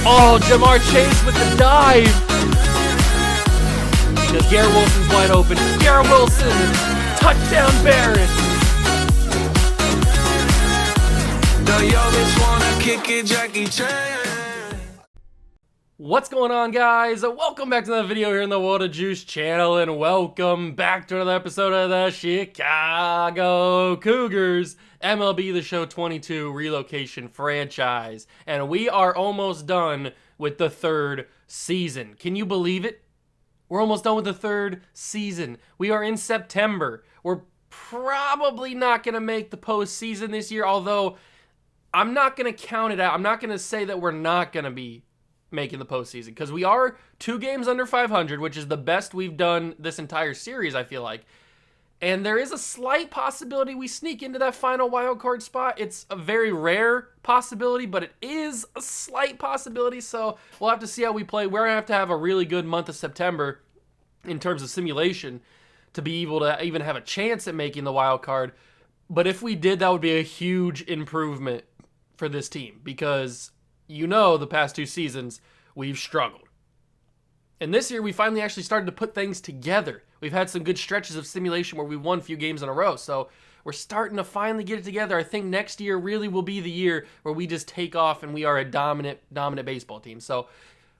Oh, Jamar Chase with the dive. Because Garrett Wilson's wide open. Garrett Wilson, touchdown Barrett. What's going on, guys? Welcome back to another video here in the World of Juice channel, and welcome back to another episode of the Chicago Cougars MLB The Show 22 Relocation franchise. And we are almost done with the third season. Can you believe it? We're almost done with the third season. We are in September. We're probably not going to make the postseason this year, although I'm not going to count it out. I'm not going to say that we're not going to be making the postseason, because we are 2 games under 500, which is the best we've done this entire series, I feel like. And there is a slight possibility we sneak into that final wild card spot. It's a very rare possibility, but it is a slight possibility, so we'll have to see how we play. We're going to have a really good month of September in terms of simulation to be able to even have a chance at making the wild card. But if we did, that would be a huge improvement for this team, because you know the past 2 seasons we've struggled. And this year we finally actually started to put things together. We've had some good stretches of simulation where we won a few games in a row. So we're starting to finally get it together. I think next year really will be the year where we just take off and we are a dominant baseball team. So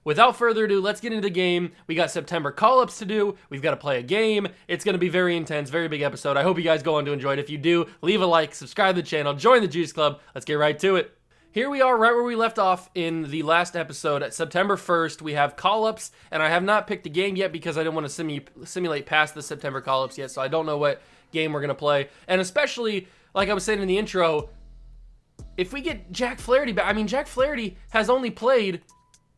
without further ado, let's get into the game. We got September call-ups to do. We've got to play a game. It's going to be very intense, very big episode. I hope you guys go on to enjoy it. If you do, leave a like, subscribe to the channel, join the Juice Club. Let's get right to it. Here we are right where we left off in the last episode. At September 1st, we have call-ups, and I have not picked a game yet because I didn't want to simulate past the September call-ups yet, so I don't know what game we're going to play. And especially, like I was saying in the intro, if we get Jack Flaherty back, I mean, Jack Flaherty has only played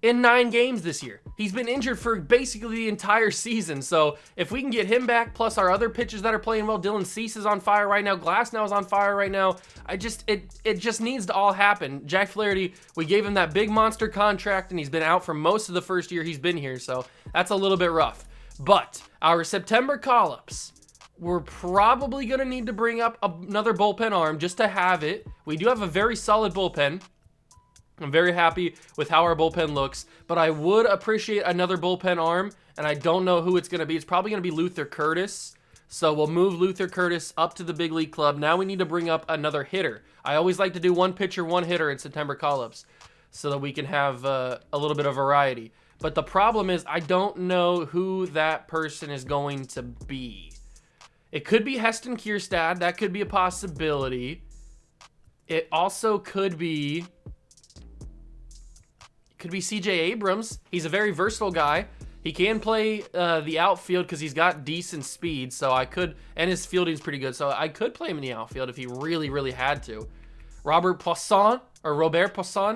in 9 games this year. He's been injured for basically the entire season, so if we can get him back, plus our other pitchers that are playing well, Dylan Cease is on fire right now, Glasnow is on fire right now, it just needs to all happen. Jack Flaherty, we gave him that big monster contract, and he's been out for most of the first year he's been here, so that's a little bit rough. But our September call-ups, we're probably going to need to bring up another bullpen arm just to have it. We do have a very solid bullpen. I'm very happy with how our bullpen looks, but I would appreciate another bullpen arm, and I don't know who it's going to be. It's probably going to be Luther Curtis, so we'll move Luther Curtis up to the big league club. Now we need to bring up another hitter. I always like to do 1 pitcher, 1 hitter in September call-ups so that we can have a little bit of variety. But the problem is I don't know who that person is going to be. It could be Heston Kierstad. That could be a possibility. It also could be CJ Abrams. He's a very versatile guy. He can play the outfield because he's got decent speed, so I could, and his fielding's pretty good, so I could play him in the outfield if he really, really had to. Robert Poisson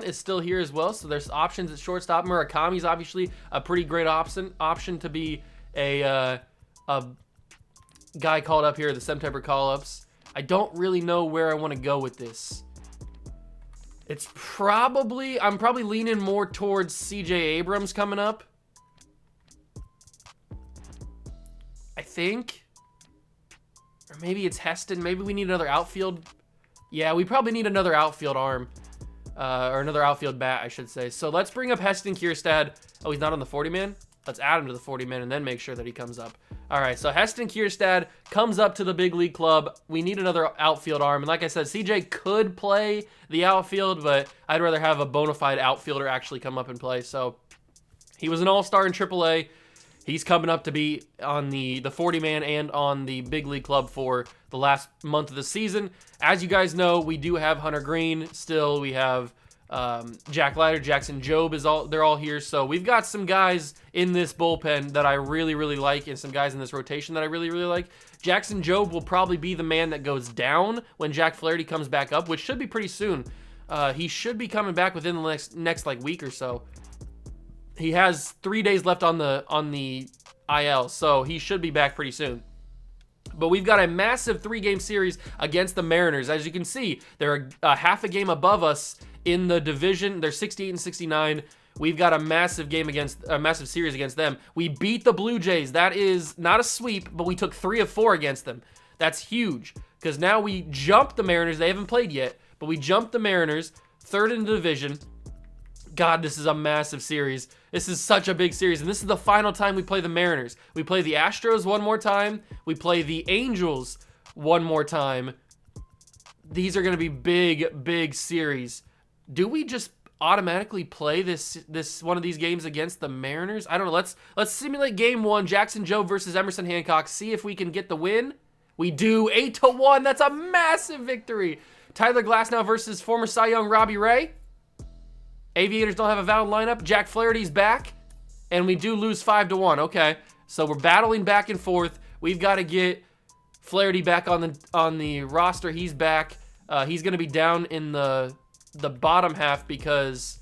is still here as well, so there's options at shortstop. Murakami's obviously a pretty great option to be a guy called up here, the September call-ups. I don't really know where I want to go with this. I'm probably leaning more towards CJ Abrams coming up. I think. Or maybe it's Heston. Maybe we need another outfield. Yeah, we probably need another outfield arm. Or another outfield bat, I should say. So let's bring up Heston Kierstad. Oh, he's not on the 40-man? Let's add him to the 40-man and then make sure that he comes up. All right, so Heston Kierstad comes up to the big league club. We need another outfield arm. And like I said, CJ could play the outfield, but I'd rather have a bona fide outfielder actually come up and play. So he was an all-star in AAA. He's coming up to be on the 40-man and on the big league club for the last month of the season. As you guys know, we do have Hunter Green still. We have Jack Leiter, Jackson Jobe they're all here. So we've got some guys in this bullpen that I really, really like, and some guys in this rotation that I really, really like. Jackson Jobe will probably be the man that goes down when Jack Flaherty comes back up, which should be pretty soon. He should be coming back within the next like week or so. He has 3 days left on the IL, so he should be back pretty soon. But we've got a massive 3-game series against the Mariners. As you can see, they're a half a game above us in the division. They're 68 and 69. We've got a massive series against them. We beat the Blue Jays. That is not a sweep, but we took 3 of 4 against them. That's huge because now we jumped the Mariners. They haven't played yet, But we jumped the Mariners, third in the division. God, this is a massive series. This is such a big series, and this is the final time we play the Mariners. We play the Astros one more time. We play the Angels one more time. These are going to be big, big series. Do we just automatically play this one of these games against the Mariners? I don't know. Let's simulate game 1, Jackson Jobe versus Emerson Hancock. See if we can get the win. We do. 8-1. That's a massive victory. Tyler Glasnow versus former Cy Young Robbie Ray. Aviators don't have a valid lineup. Jack Flaherty's back, and we do lose 5-1. Okay, so we're battling back and forth. We've got to get Flaherty back on the roster. He's back. He's going to be down in the bottom half because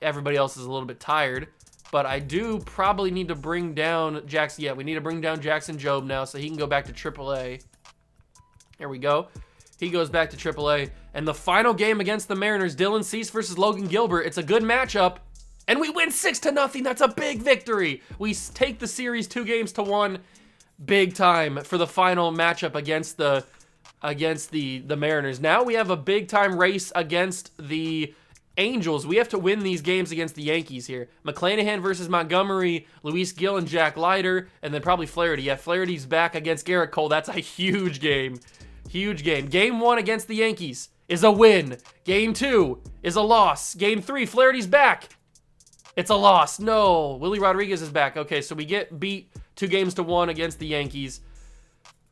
everybody else is a little bit tired. But I do probably need to bring down Jackson. Yeah, we need to bring down Jackson Jobe now so he can go back to AAA. There we go. He goes back to AAA. And the final game against the Mariners, Dylan Cease versus Logan Gilbert. It's a good matchup. And we win 6-0. That's a big victory. We take the series 2-1. Big time for the final matchup against the Mariners. Now we have a big time race against the Angels. We have to win these games against the Yankees here. McClanahan versus Montgomery, Luis Gill and Jack Leiter, and then probably Flaherty. Yeah, Flaherty's back against Garrett Cole. That's a huge game. Huge game. Game 1 against the Yankees is a win. Game 2 is a loss. Game 3, Flaherty's back. It's a loss. No, Willie Rodriguez is back. Okay, so we get beat 2-1 against the Yankees.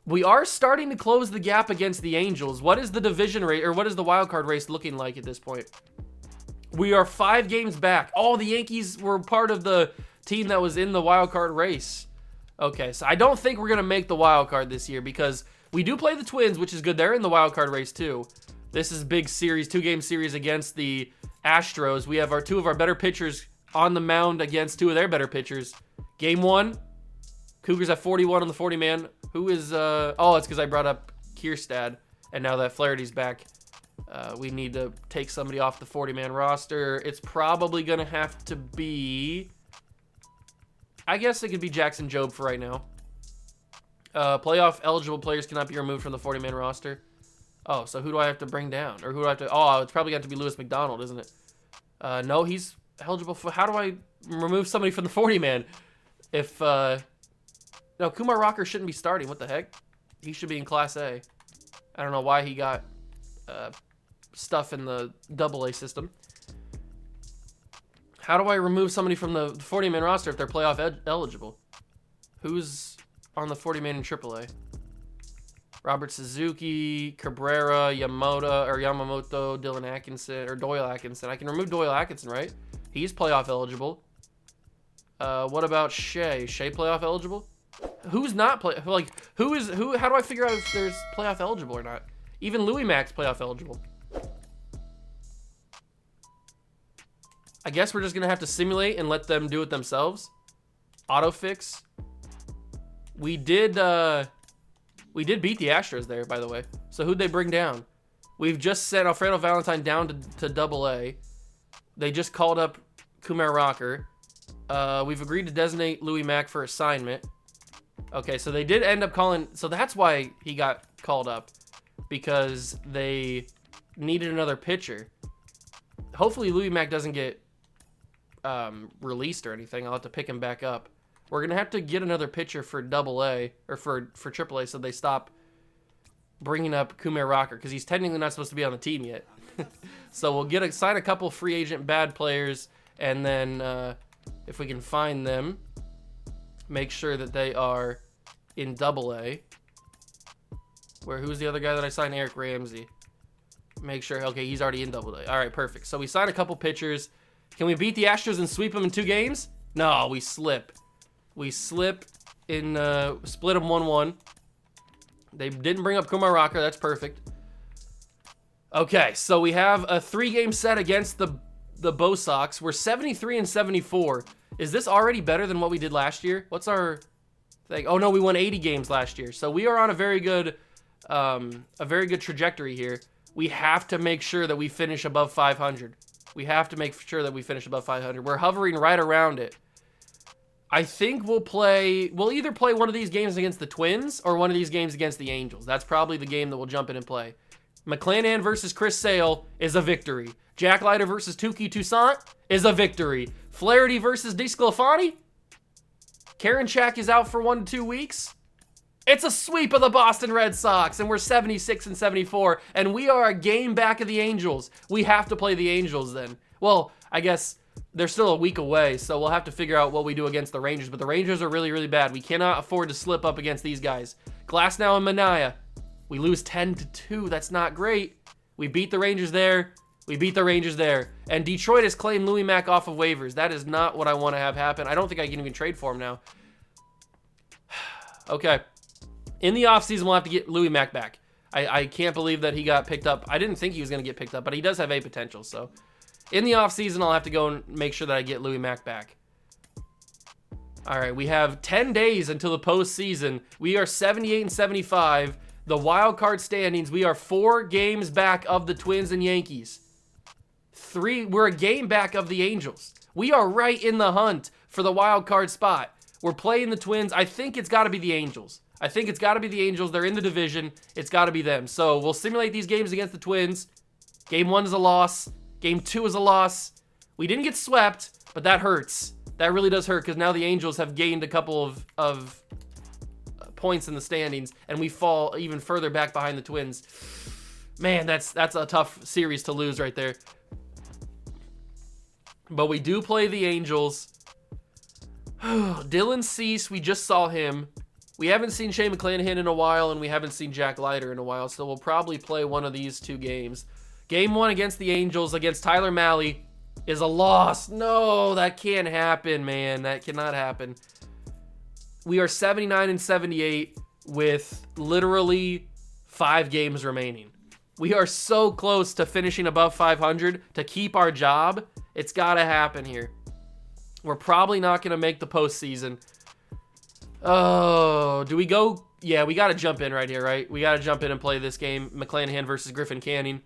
We are starting to close the gap against the Angels. What is the division race, or what is the wild card race looking like at this point? We are 5 games back. Oh, the Yankees were part of the team that was in the wild card race. Okay, so I don't think we're going to make the wild card this year because we do play the Twins, which is good. They're in the wild card race too. This is a big series, 2-game series against the Astros. We have two of our better pitchers on the mound against 2 of their better pitchers. Game 1, Cougars have 41 on the 40-man. Who is, oh, it's because I brought up Kierstad, and now that Flaherty's back, we need to take somebody off the 40-man roster. It's probably going to have to be, I guess it could be Jackson Jobe for right now. Playoff eligible players cannot be removed from the 40-man roster. Oh, so who do I have to bring down? Or who do I have to, oh, it's probably got to be Lewis McDonald, isn't it? No, he's eligible for, how do I remove somebody from the 40-man? If, no, Kumar Rocker shouldn't be starting. What the heck? He should be in Class A. I don't know why he got stuff in the AA system. How do I remove somebody from the 40-man roster if they're playoff eligible? Who's on the 40-man in AAA? Robert Suzuki, Cabrera, Yamamoto, Dylan Atkinson, or Doyle Atkinson. I can remove Doyle Atkinson, right? He's playoff eligible. What about Shea? Shea playoff eligible? Who's not who? How do I figure out if there's playoff eligible or not? Even Louis Mack's playoff eligible. I guess we're just gonna have to simulate and let them do it themselves. Autofix. We did beat the Astros there, by the way. So who'd they bring down? We've just sent Alfredo Valentine down to AA. They just called up Kumar Rocker. We've agreed to designate Louis Mack for assignment. Okay, so they did end up calling, so that's why he got called up, because they needed another pitcher. Hopefully Louis Mack doesn't get released or anything. I'll have to pick him back up. We're going to have to get another pitcher for AA, or for AAA, so they stop bringing up Kumar Rocker, because he's technically not supposed to be on the team yet. So we'll sign a couple free agent bad players, and then if we can find them, make sure that they are in AA. Who's the other guy that I signed? Eric Ramsey. Make sure, okay, he's already in AA. All right, perfect. So we signed a couple pitchers. Can we beat the Astros and sweep them in 2 games? No, we slip. We slip in, split them 1-1. They didn't bring up Kumar Rocker. That's perfect. Okay, so we have a 3-game set against the Bo Sox. We're 73-74. Is this already better than what we did last year? What's our thing? Oh no, we won 80 games last year. So we are on a very good trajectory here. We have to make sure that we finish above 500. We have to make sure that we finish above 500. We're hovering right around it. I think we'll either play one of these games against the Twins or one of these games against the Angels. That's probably the game that we'll jump in and play. McClanahan versus Chris Sale is a victory. Jack Leiter versus Touki Toussaint is a victory. Flaherty versus DeSclafani? Karinchak is out for 1 to 2 weeks? It's a sweep of the Boston Red Sox, and we're 76 and 74, and we are a game back of the Angels. We have to play the Angels then. Well, I guess they're still a week away, so we'll have to figure out what we do against the Rangers, but the Rangers are really, really bad. We cannot afford to slip up against these guys. Glasnow and Manaea. We lose 10 to 2. That's not great. We beat the Rangers there. We beat the Rangers there. And Detroit has claimed Louis Mack off of waivers. That is not what I want to have happen. I don't think I can even trade for him now. Okay. In the offseason, we'll have to get Louis Mack back. I can't believe that he got picked up. I didn't think he was going to get picked up, but he does have A potential. So in the offseason, I'll have to go and make sure that I get Louis Mack back. All right, we have 10 days until the postseason. We are 78 and 75. The wild card standings, we are 4 games back of the Twins and Yankees. We're a game back of the Angels. We are right in the hunt for the wild card spot. We're playing the Twins. I think it's got to be the Angels. They're in the division. It's got to be them. So we'll simulate these games against the Twins. Game 1 is a loss. Game 2 is a loss. We didn't get swept, but that hurts. That really does hurt because now the Angels have gained a couple of points in the standings, and we fall even further back behind the Twins. Man, that's a tough series to lose right there. But we do play the Angels. Dylan Cease, we just saw him. We haven't seen Shane McClanahan in a while, and we haven't seen Jack Leiter in a while, so we'll probably play one of these 2 games. Game 1 against the Angels, against Tyler Mahle, is a loss. No, that can't happen, man. That cannot happen. We are 79 and 78 with literally 5 games remaining. We are so close to finishing above 500 to keep our job. It's got to happen here. We're probably not going to make the postseason. Oh, do we go? Yeah, we got to jump in right here, right? We got to jump in and play this game. McClanahan versus Griffin Canning.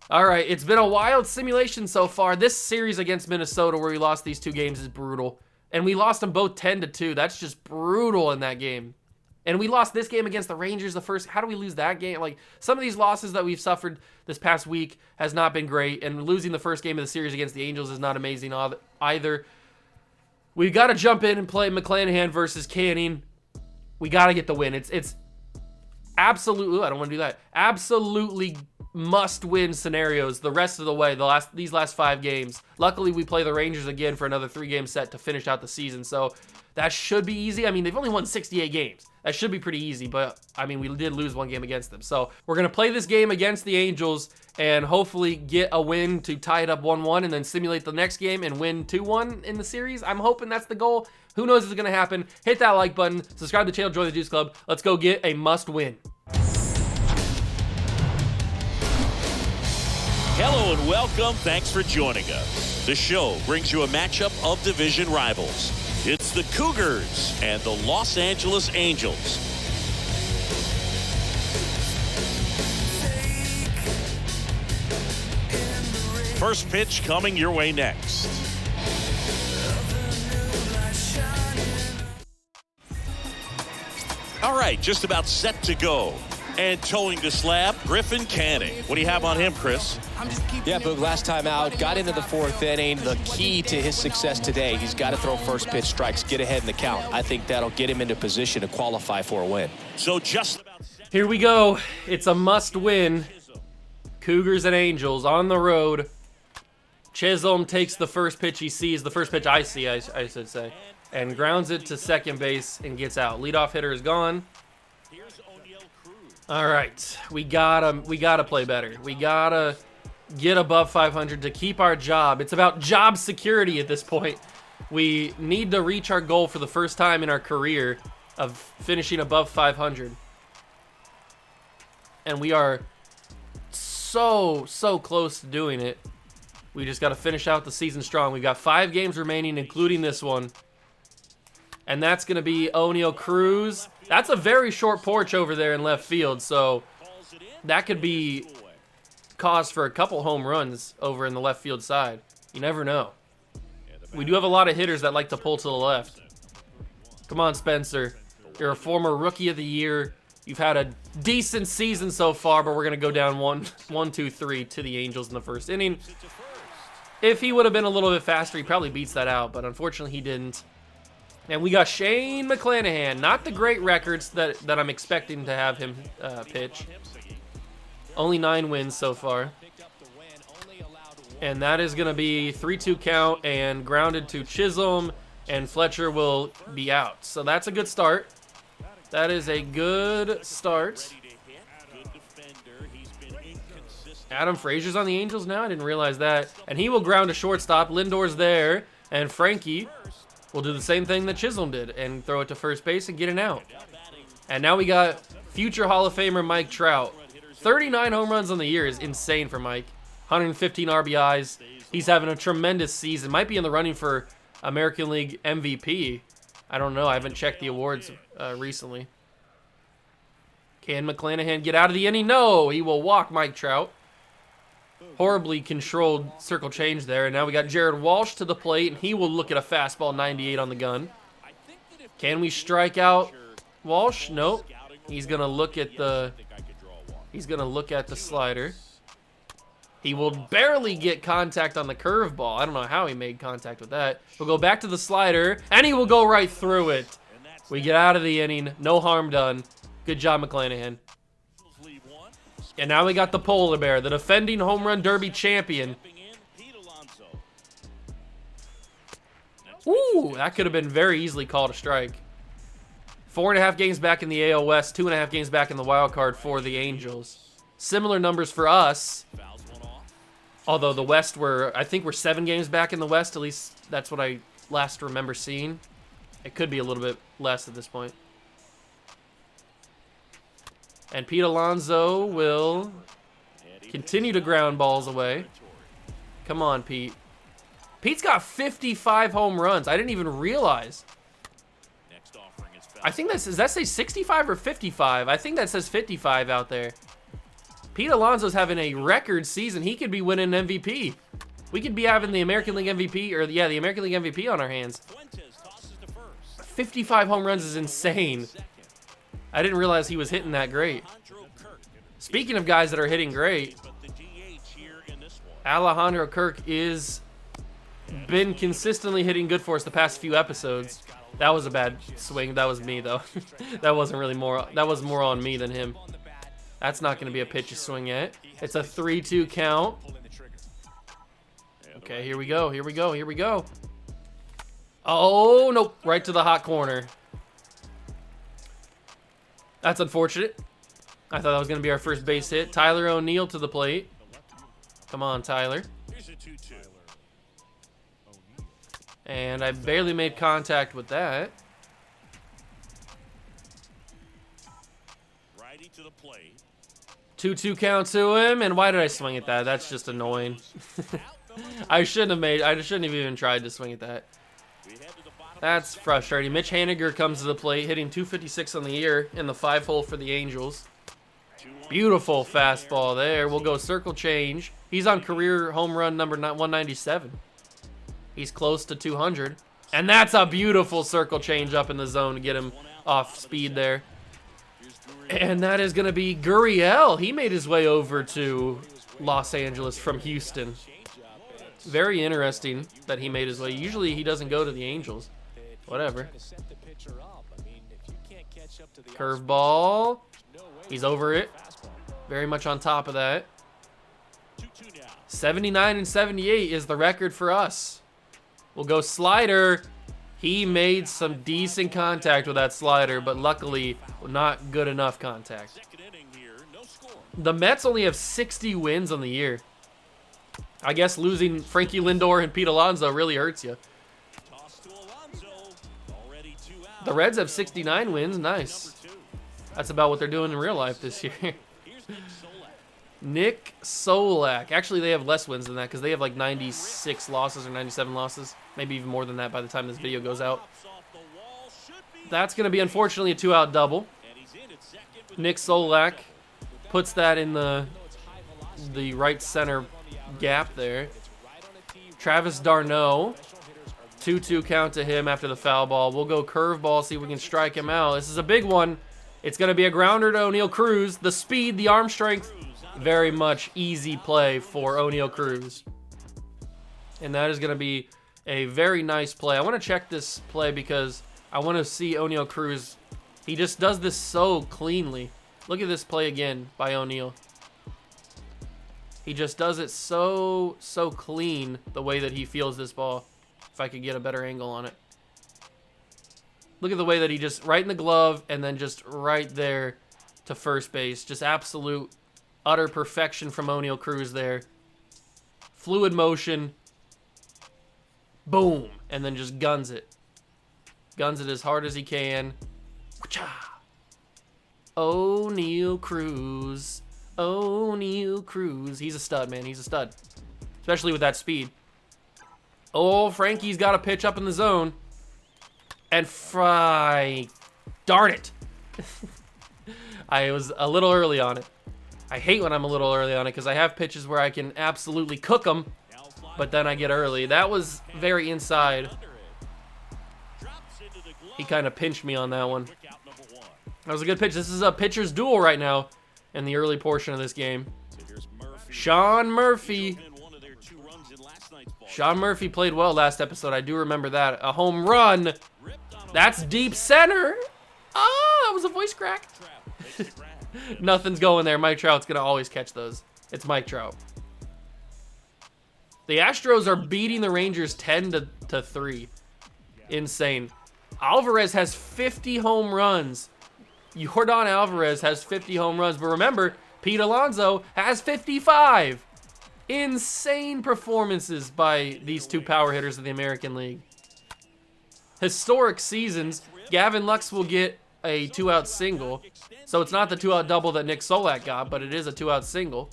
All right, it's been a wild simulation so far. This series against Minnesota where we lost these 2 games is brutal. And we lost them both 10 to 2. That's just brutal in that game. And we lost this game against the Rangers the first. How do we lose that game? Like, some of these losses that we've suffered this past week has not been great. And losing the first game of the series against the Angels is not amazing either. We've got to jump in and play McClanahan versus Canning. We got to get the win. It's absolutely, I don't want to do that. Absolutely must-win scenarios the rest of the way, these last 5 games. Luckily, we play the Rangers again for another 3-game set to finish out the season, so that should be easy. I mean, they've only won 68 games. That should be pretty easy, but, I mean, we did lose 1 game against them. So we're going to play this game against the Angels and hopefully get a win to tie it up 1-1 and then simulate the next game and win 2-1 in the series. I'm hoping that's the goal. Who knows what's going to happen? Hit that like button, subscribe to the channel, join the Juice Club. Let's go get a must-win. Hello and welcome. Thanks for joining us. The show brings you a matchup of division rivals. It's the Cougars and the Los Angeles Angels. First pitch coming your way next. All right, just about set to go. And towing the slab, Griffin Canning. What do you have on him, Chris? Yeah, Boog, last time out, got into the 4th inning. The key to his success today, he's got to throw first pitch strikes, get ahead in the count. I think that'll get him into position to qualify for a win. So just about here we go. It's a must-win. Cougars and Angels on the road. Chisholm takes the first pitch he sees, the first pitch I see, I should say, and grounds it to second base and gets out. Leadoff hitter is gone. All right, we gotta play better. We gotta get above 500 to keep our job. It's about job security at this point. We need to reach our goal for the first time in our career of finishing above 500. And we are so close to doing it. We just got to finish out the season strong. We've got 5 games remaining, including this one. And that's going to be O'Neal Cruz. That's a very short porch over there in left field, so that could be cause for a couple home runs over in the left field side. You never know. We do have a lot of hitters that like to pull to the left. Come on, Spencer. You're a former Rookie of the Year. You've had a decent season so far, but we're going to go down 1-2-3 to the Angels in the first inning. If he would have been a little bit faster, he probably beats that out, but unfortunately he didn't. And we got Shane McClanahan. Not the great records that I'm expecting to have him pitch. Only 9 wins so far. And that is going to be 3-2 count and grounded to Chisholm, and Fletcher will be out. So that's a good start. That is a good start. Adam Frazier's on the Angels now. I didn't realize that. And he will ground to shortstop. Lindor's there. And Frankie will do the same thing that Chisholm did and throw it to first base and get an out. And now we got future Hall of Famer Mike Trout. 39 home runs on the year is insane for Mike. 115 RBIs. He's having a tremendous season. Might be in the running for American League MVP. I don't know. I haven't checked the awards recently. Can McClanahan get out of the inning? No, he will walk Mike Trout. Horribly controlled circle change there. And now we got Jared Walsh to the plate, and he will look at a fastball 98 on the gun. Can we strike out Walsh? Nope. He's gonna look at the slider. He will barely get contact on the curveball. I don't know how he made contact with that. We'll go back to the slider, and he will go right through it. We get out of the inning. No harm done. Good job, McClanahan. And now we got the polar bear, the defending home run derby champion. Ooh, that could have been very easily called a strike. 4.5 games back in the AL West, 2.5 games back in the wild card for the Angels. Similar numbers for us. Although the West I think we're 7 games back in the West. At least that's what I last remember seeing. It could be a little bit less at this point. And Pete Alonso will continue to ground balls away. Come on, Pete. Pete's got 55 home runs. I didn't even realize. I think does that say 65 or 55? I think that says 55 out there. Pete Alonso's having a record season. He could be winning MVP. We could be having the American League MVP, or the American League MVP on our hands. 55 home runs is insane. I didn't realize he was hitting that great. Speaking of guys that are hitting great, Alejandro Kirk is been consistently hitting good for us the past few episodes. That was a bad swing. That was me, though. That wasn't really that was more on me than him. That's not going to be a pitch to swing at. It's a 3-2 count. Okay, here we go. Here we go. Here we go. Oh, nope. Right to the hot corner. That's unfortunate. I thought that was going to be our first base hit. Tyler O'Neill to the plate. Come on, Tyler. And I barely made contact with that. Righty to the plate. 2-2 count to him, and why did I swing at that? That's just annoying. I shouldn't have even tried to swing at that. That's frustrating. Mitch Haniger comes to the plate, hitting 256 on the year in the 5-hole for the Angels. Beautiful fastball there. We'll go circle change. He's on career home run number 197. He's close to 200. And that's a beautiful circle change up in the zone to get him off speed there. And that is going to be Gurriel. He made his way over to Los Angeles from Houston. Very interesting that he made his way. Usually he doesn't go to the Angels. Whatever. Curveball. He's over it. Very much on top of that. 79 and 78 is the record for us. We'll go slider. He made some decent contact with that slider, but luckily not good enough contact. The Mets only have 60 wins on the year. I guess losing Frankie Lindor and Pete Alonso really hurts you. The Reds have 69 wins. Nice. That's about what they're doing in real life this year. Nick Solak. Actually, they have less wins than that because they have like 96 losses or 97 losses. Maybe even more than that by the time this video goes out. That's going to be, unfortunately, a 2-out double. Nick Solak puts that in the right center gap there. Travis d'Arnaud. 2-2 count to him after the foul ball. We'll go curveball, see if we can strike him out. This is a big one. It's going to be a grounder to O'Neal Cruz. The speed, the arm strength, very much easy play for O'Neal Cruz. And that is going to be a very nice play. I want to check this play because I want to see O'Neal Cruz. He just does this so cleanly. Look at this play again by O'Neal. He just does it so clean the way that he feels this ball. If I could get a better angle on it. Look at the way that he just right in the glove and then just right there to first base. Just absolute, utter perfection from O'Neal Cruz there. Fluid motion. Boom. And then just guns it. Guns it as hard as he can. O'Neal Cruz. O'Neal Cruz. He's a stud, man. He's a stud. Especially with that speed. Oh, Frankie's got a pitch up in the zone. And fry. Darn it. I was a little early on it. I hate when I'm a little early on it because I have pitches where I can absolutely cook them, but then I get early. That was very inside. He kind of pinched me on that one. That was a good pitch. This is a pitcher's duel right now in the early portion of this game. Sean Murphy. Sean Murphy played well last episode. I do remember that. A home run. That's deep center. Ah, that was a voice crack. Nothing's going there. Mike Trout's going to always catch those. It's Mike Trout. The Astros are beating the Rangers 10-3. Insane. Alvarez has 50 home runs. Yordan Alvarez has 50 home runs. But remember, Pete Alonso has 55. Insane performances by these two power hitters of the American League. Historic seasons. Gavin Lux will get a 2-out single. So it's not the 2-out double that Nick Solak got, but it is a 2-out single.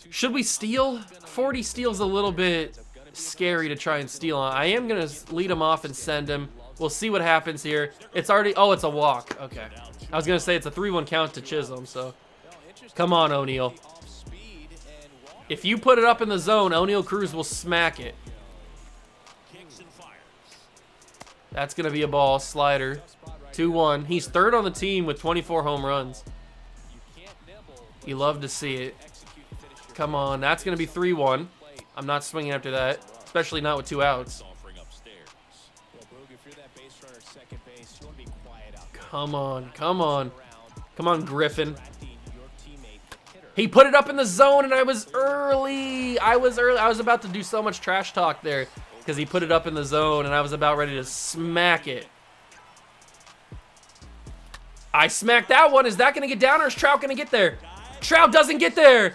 Should we steal? 40 steals a little bit scary to try and steal on. I am going to lead him off and send him. We'll see what happens here. It's already... Oh, it's a walk. Okay. I was going to say it's a 3-1 count to Chisholm, so... Come on, O'Neal. If you put it up in the zone, O'Neal Cruz will smack it. That's going to be a ball. Slider. 2-1. He's third on the team with 24 home runs. You love to see it. Come on. That's going to be 3-1. I'm not swinging after that, especially not with 2 outs. Come on. Come on. Come on, Griffin. He put it up in the zone, and I was early. I was about to do so much trash talk there because he put it up in the zone, and I was about ready to smack it. I smacked that one. Is that going to get down, or is Trout going to get there? Trout doesn't get there.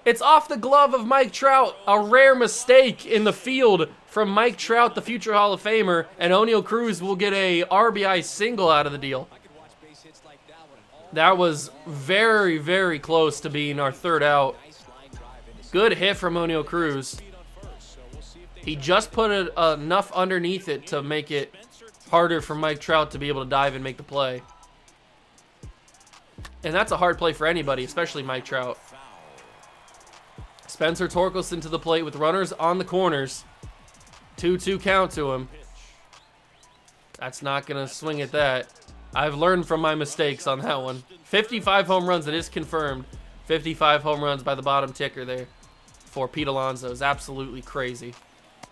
It's off the glove of Mike Trout. A rare mistake in the field from Mike Trout, the future Hall of Famer, and O'Neal Cruz will get a RBI single out of the deal. That was very, very close to being our 3rd out. Good hit from O'Neal Cruz. He just put enough underneath it to make it harder for Mike Trout to be able to dive and make the play. And that's a hard play for anybody, especially Mike Trout. Spencer Torkelson to the plate with runners on the corners. 2-2 count to him. That's not going to swing at that. I've learned from my mistakes on that one. 55 home runs, it is confirmed. 55 home runs by the bottom ticker there for Pete Alonso is absolutely crazy.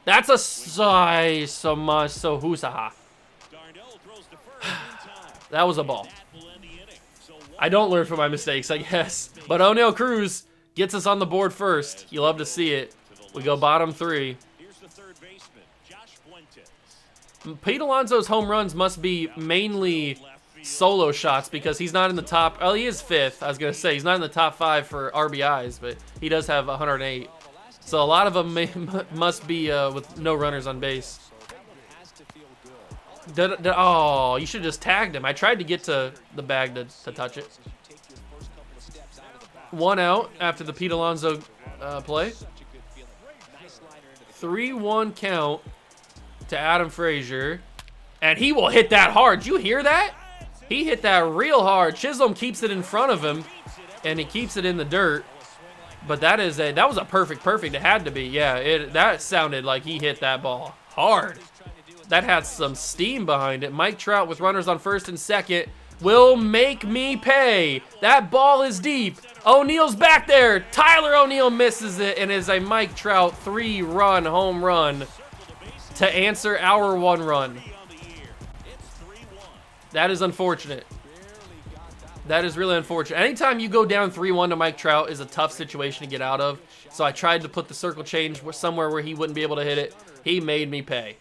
That's a husaha. That was a ball. I don't learn from my mistakes, I guess. But O'Neal Cruz gets us on the board first. You love to see it. We go bottom 3. Pete Alonso's home runs must be mainly solo shots because he's not in the top. Oh, he is 5th. I was going to say he's not in the top 5 for RBIs, but he does have 108. So a lot of them must be with no runners on base. Oh, you should have just tagged him. I tried to get to the bag to touch it. 1 out after the Pete Alonso play. 3-1 count to Adam Frazier. And he will hit that hard. Did you hear that? He hit that real hard. Chisholm keeps it in front of him, and he keeps it in the dirt. But that was a perfect. It had to be. Yeah, that sounded like he hit that ball hard. That had some steam behind it. Mike Trout with runners on 1st and 2nd will make me pay. That ball is deep. O'Neal's back there. Tyler O'Neill misses it and is a Mike Trout 3-run home run to answer our 1 run. That is unfortunate. That is really unfortunate. Anytime you go down 3-1 to Mike Trout is a tough situation to get out of. So I tried to put the circle change somewhere where he wouldn't be able to hit it. He made me pay.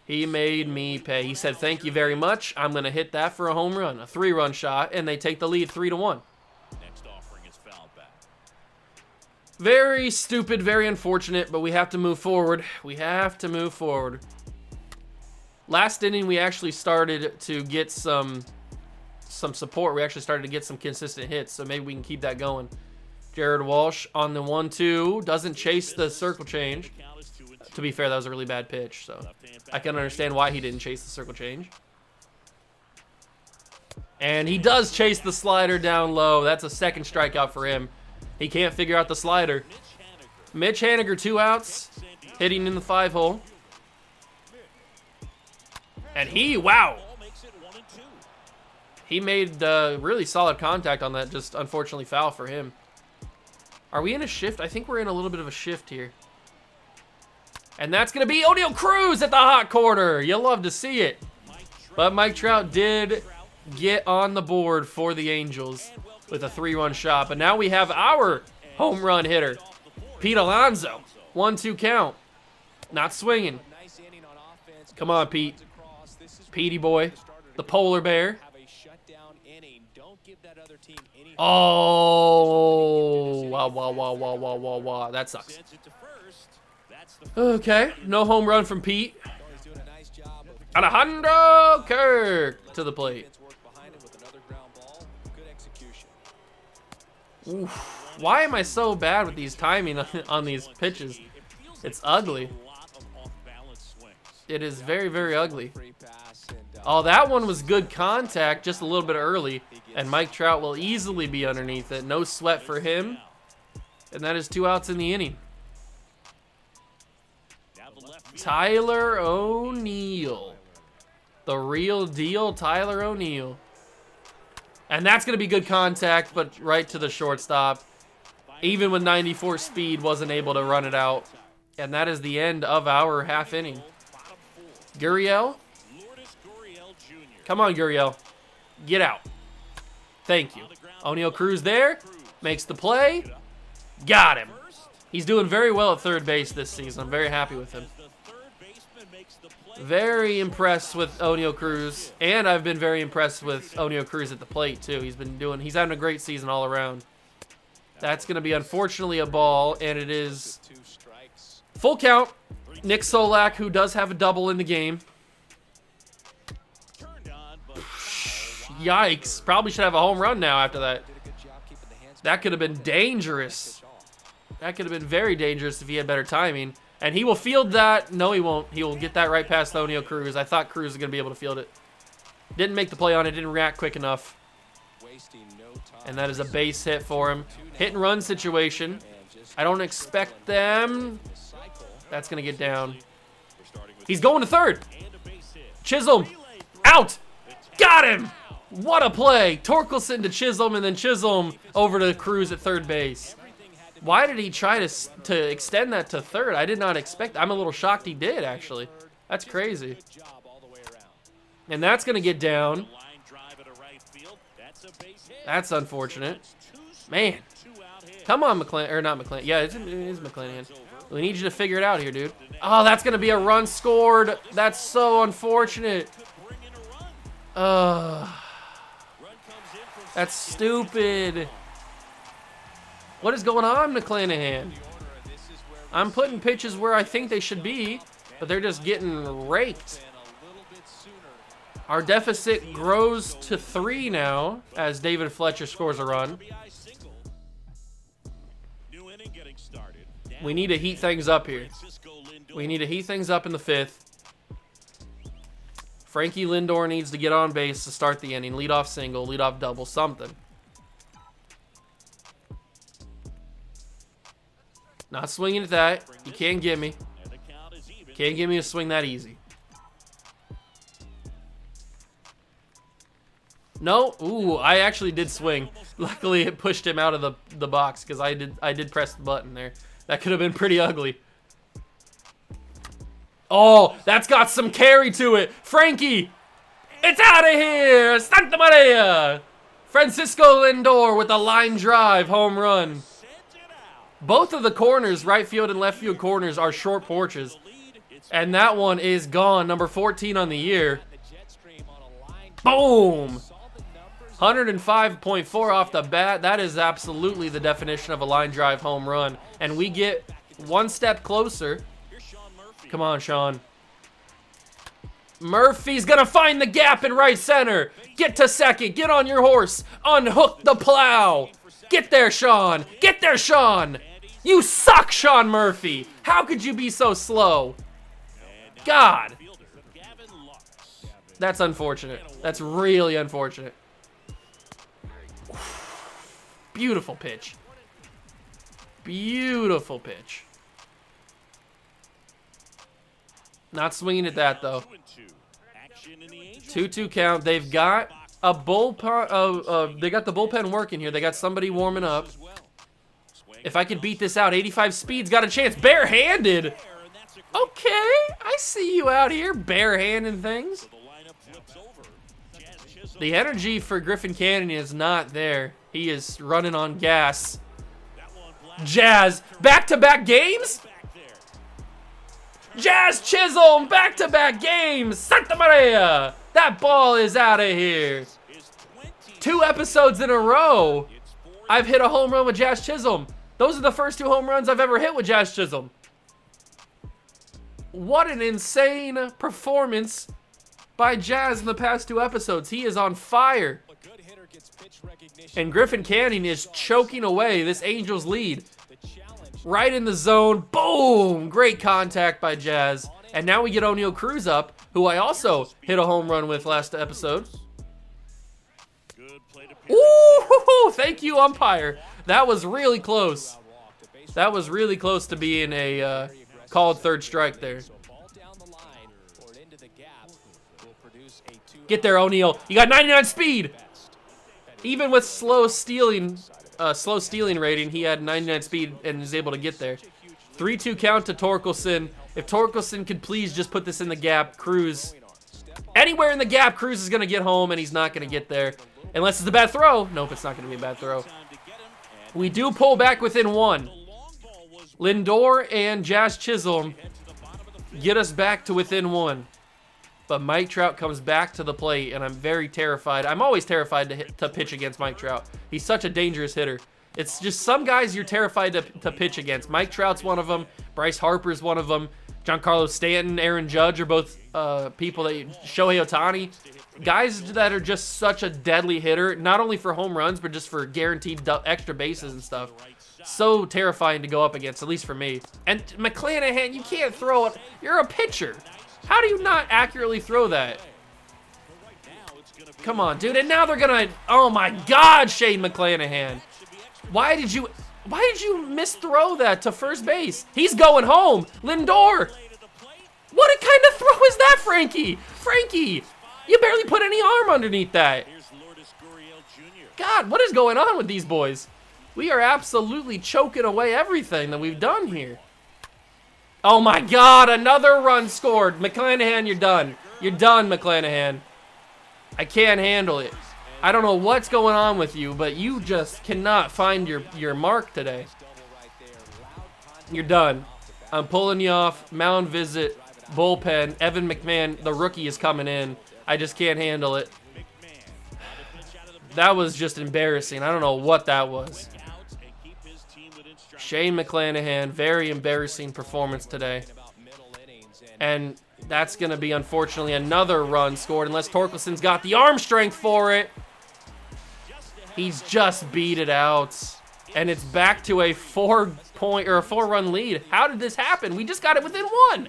He made me pay. He said, thank you very much. I'm going to hit that for a home run, a 3-run shot, and they take the lead 3-1. Next offering is fouled back. Very stupid, very unfortunate, but we have to move forward. We have to move forward. Last inning, we actually started to get some support. We actually started to get some consistent hits, so maybe we can keep that going. Jared Walsh on the 1-2. Doesn't chase the circle change. To be fair, that was a really bad pitch, so I can understand why he didn't chase the circle change. And he does chase the slider down low. That's a second strikeout for him. He can't figure out the slider. Mitch Haniger, 2 outs, hitting in the 5-hole. And he, wow. He made really solid contact on that, just unfortunately foul for him. Are we in a shift? I think we're in a little bit of a shift here. And that's going to be O'Neal Cruz at the hot corner. You'll love to see it. But Mike Trout did get on the board for the Angels with a 3-run shot. But now we have our home run hitter, Pete Alonso. 1-2 count. Not swinging. Come on, Pete. Petey boy, the polar bear. Oh, wow. That sucks. Okay, no home run from Pete. Alejandro Kirk to the plate. Oof. Why am I so bad with these timing on these pitches? It's ugly. It is very, very ugly. Oh, that one was good contact, just a little bit early. And Mike Trout will easily be underneath it. No sweat for him. And that is 2 outs in the inning. Tyler O'Neill. The real deal, Tyler O'Neill. And that's going to be good contact, but right to the shortstop. Even with 94 speed, wasn't able to run it out. And that is the end of our half inning. Gurriel. Come on, Gurriel. Get out. Thank you. O'Neal Cruz there. Makes the play. Got him. He's doing very well at third base this season. I'm very happy with him. Very impressed with O'Neal Cruz. And I've been very impressed with O'Neal Cruz at the plate, too. He's having a great season all around. That's going to be, unfortunately, a ball, and it is full count. Nick Solak, who does have a double in the game. Yikes. Probably should have a home run now after that. That could have been dangerous. That could have been very dangerous if he had better timing. And he will field that. No, he won't. He will get that right past O'Neal Cruz. I thought Cruz was going to be able to field it. Didn't make the play on it. Didn't react quick enough. And that is a base hit for him. Hit and run situation. I don't expect them. That's going to get down. He's going to third. Chisholm. Out. Got him. What a play. Torkelson to Chisholm, and then Chisholm over to Cruz at third base. Why did he try to extend that to third? I did not expect. I'm a little shocked he did, actually. That's crazy. And that's going to get down. That's unfortunate. Man. Come on, McClanahan. Or not McClanahan. Yeah, it is McClanahan. We need you to figure it out here, dude. Oh, that's going to be a run scored. That's so unfortunate. That's stupid. What is going on, McClanahan? I'm putting pitches where I think they should be, but they're just getting raked. Our deficit grows to 3 now as David Fletcher scores a run. We need to heat things up here. We need to heat things up in the 5th. Frankie Lindor needs to get on base to start the inning. Leadoff single, leadoff double, something. Not swinging at that. You can't get me. Can't get me to swing that easy. No. Ooh, I actually did swing. Luckily, it pushed him out of the box because I did press the button there. That could have been pretty ugly. Oh, that's got some carry to it. Frankie, it's out of here. Santa Maria. Francisco Lindor with a line drive home run. Both of the corners, right field and left field corners, are short porches. And that one is gone. Number 14 on the year. Boom. 105.4 off the bat. That is absolutely the definition of a line drive home run. And we get one step closer. Come on, Sean. Murphy's going to find the gap in right center. Get to second. Get on your horse. Unhook the plow. Get there, Sean. Get there, Sean. You suck, Sean Murphy. How could you be so slow? God. That's unfortunate. That's really unfortunate. Beautiful pitch. Beautiful pitch. Not swinging at that, though. 2-2 count. They've got a bullpen. They got the bullpen working here. They got somebody warming up. If I could beat this out, 85 speed's got a chance. Barehanded. Okay, I see you out here barehanding things. The energy for Griffin Cannon is not there. He is running on gas. Jazz, back-to-back games? Jazz Chisholm, back-to-back games. Santa Maria. That ball is out of here. 2 episodes in a row, I've hit a home run with Jazz Chisholm. Those are the first 2 home runs I've ever hit with Jazz Chisholm. What an insane performance by Jazz in the past 2 episodes. He is on fire. And Griffin Cannon is choking away this Angels lead. Right in the zone. Boom! Great contact by Jazz. And now we get O'Neal Cruz up, who I also hit a home run with last episode. Ooh! Thank you, umpire. That was really close. That was really close to being a called third strike there. Get there, O'Neal. You got 99 speed. Even with slow stealing rating, he had 99 speed and was able to get there. 3-2 count to Torkelson. If Torkelson could please just put this in the gap, Cruz. Anywhere in the gap, Cruz is going to get home, and he's not going to get there. Unless it's a bad throw. Nope, it's not going to be a bad throw. We do pull back within 1. Lindor and Jazz Chisholm get us back to within 1. But Mike Trout comes back to the plate, and I'm very terrified. I'm always terrified to pitch against Mike Trout. He's such a dangerous hitter. It's just some guys you're terrified to pitch against. Mike Trout's one of them. Bryce Harper's one of them. Giancarlo Stanton, Aaron Judge are both people that Shohei Ohtani. Guys that are just such a deadly hitter, not only for home runs, but just for guaranteed extra bases and stuff. So terrifying to go up against, at least for me. And McClanahan, you can't throw it. You're a pitcher. How do you not accurately throw that? Come on, dude. And now they're gonna. Oh my God, Shane McClanahan. Why did you misthrow that to first base? He's going home. Lindor. What kind of throw is that, Frankie? Frankie, you barely put any arm underneath that. God, what is going on with these boys? We are absolutely choking away everything that we've done here. Oh my God, another run scored. McClanahan, you're done. You're done, McClanahan. I can't handle it. I don't know what's going on with you, but you just cannot find your mark today. You're done. I'm pulling you off. Mound visit, bullpen. Evan McMahon, the rookie, is coming in. I just can't handle it. That was just embarrassing. I don't know what that was. Shane McClanahan, very embarrassing performance today. And that's going to be, unfortunately, another run scored unless Torkelson's got the arm strength for it. He's just beat it out. And it's back to a 4-run lead. How did this happen? We just got it within 1.